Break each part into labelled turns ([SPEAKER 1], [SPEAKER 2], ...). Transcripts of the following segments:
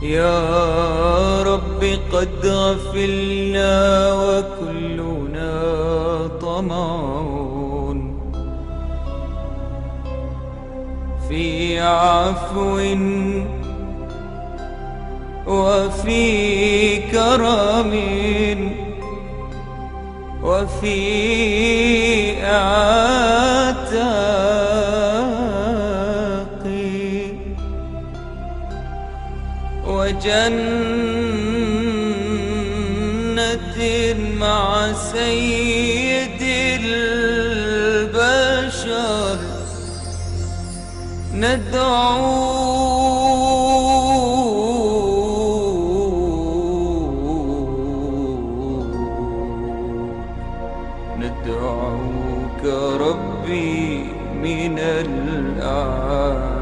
[SPEAKER 1] يا رب قد غفلنا وكلنا طمع في عفو وفي كرم وفي عتاق وجنة مع سيد البشر ندعوك ربي من الأعماق.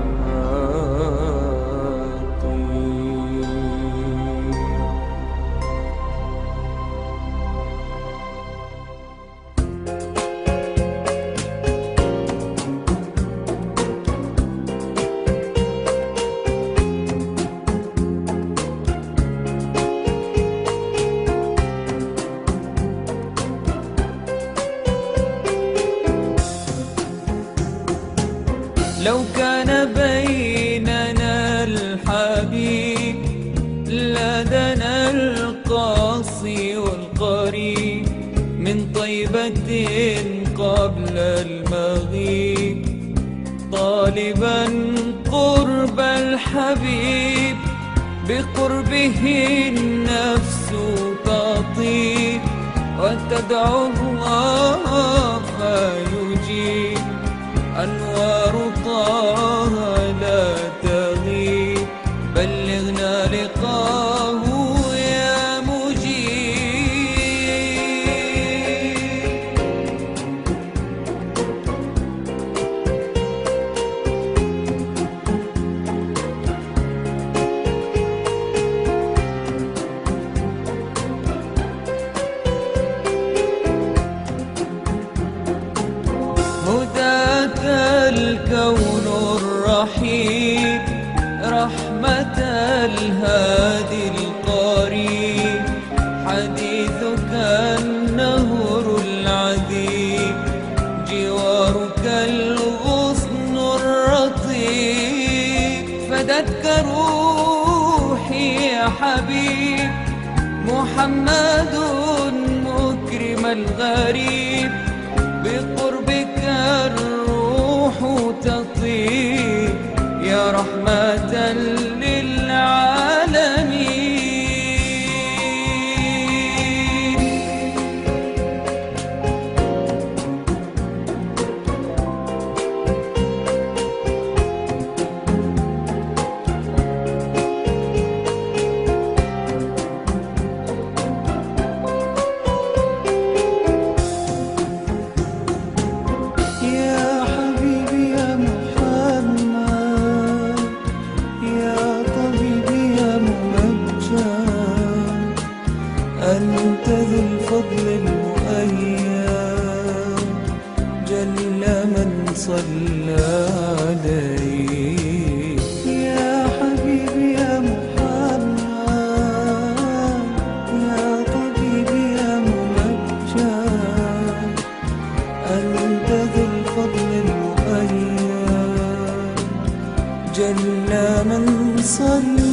[SPEAKER 1] لو كان بيننا الحبيب لدنا القاصي والقريب من طيبة قبل المغيب طالبا قرب الحبيب بقربه النفس تطيب وتدعو الله فيجيب أنوار طه لا تغيب بلغنا لقاه يا مجيب. هداك الكون الرحيم رحمة الهادي القريب حديثك النهر العذيب جوارك الغصن الرطيب فدتك روحي يا حبيب محمد مكرم الغريب بقربك الروح تطيب يا رحمة للعالمين. أنت ذو الفضل المؤيد جل من صلى عليك يا حبيبي يا محمد يا طبيبي يا ممجد أنت ذو الفضل المؤيد جل من صلى